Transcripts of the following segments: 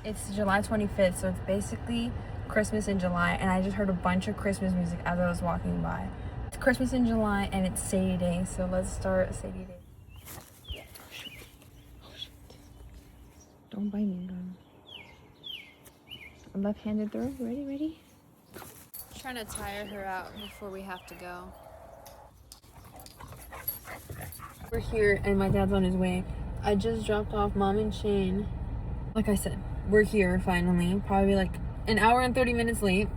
It's July 25th, so it's basically Christmas in July, and I just heard a bunch of Christmas music as I was walking by. It's Christmas in July, and it's SADIE Day, so let's start SADIE Day. Oh, shit. Don't bite me, girl. A left-handed throw. Ready? Trying to tire her out before we have to go. We're here, and my dad's on his way. I just dropped off Mom and Shane. Like I said, we're here finally. Probably like an hour and 30 minutes late.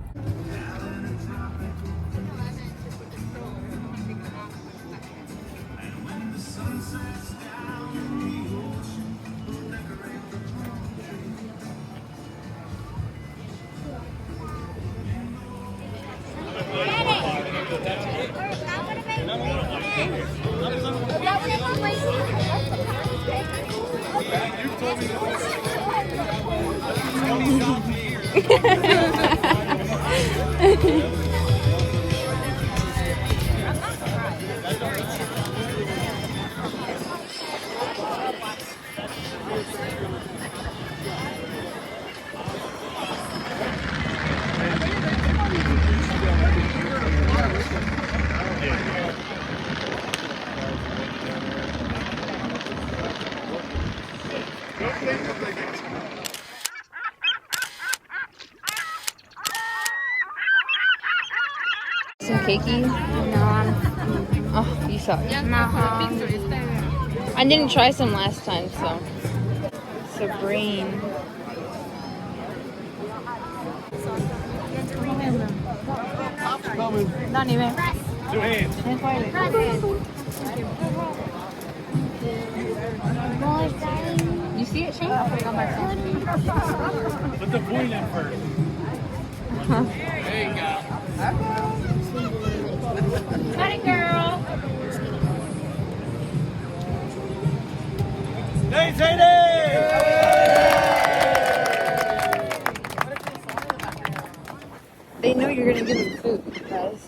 Some cakey? No. Oh, you suck. I didn't try some last time, so. Sabrine. Not even. 2 hands. You see it, Shane? Put the point in first. There you go. Hi, girl. Hey, Sadie! They know you're gonna give them food, guys.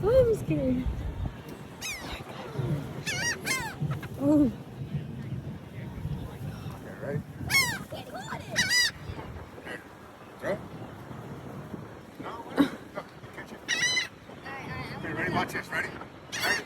Oh, I'm scared. Oh. Ready? Throw. No, no, catch it. Okay, ready? Watch this. Ready? Ready?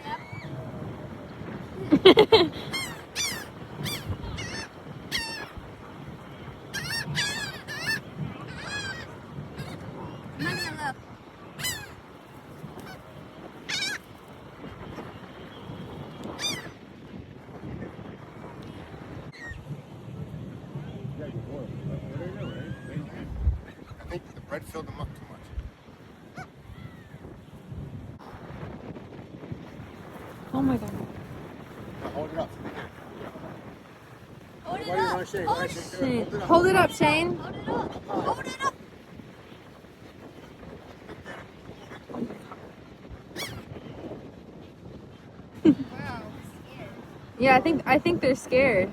I think the bread filled them up too much. Oh my god. Now hold it up. Hold it Why do you up. want to shake? Why shake? Shane. Hold it up, Shane. Hold it up. Hold it up. Wow, Yeah, I think they're scared.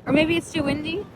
Or maybe it's too windy.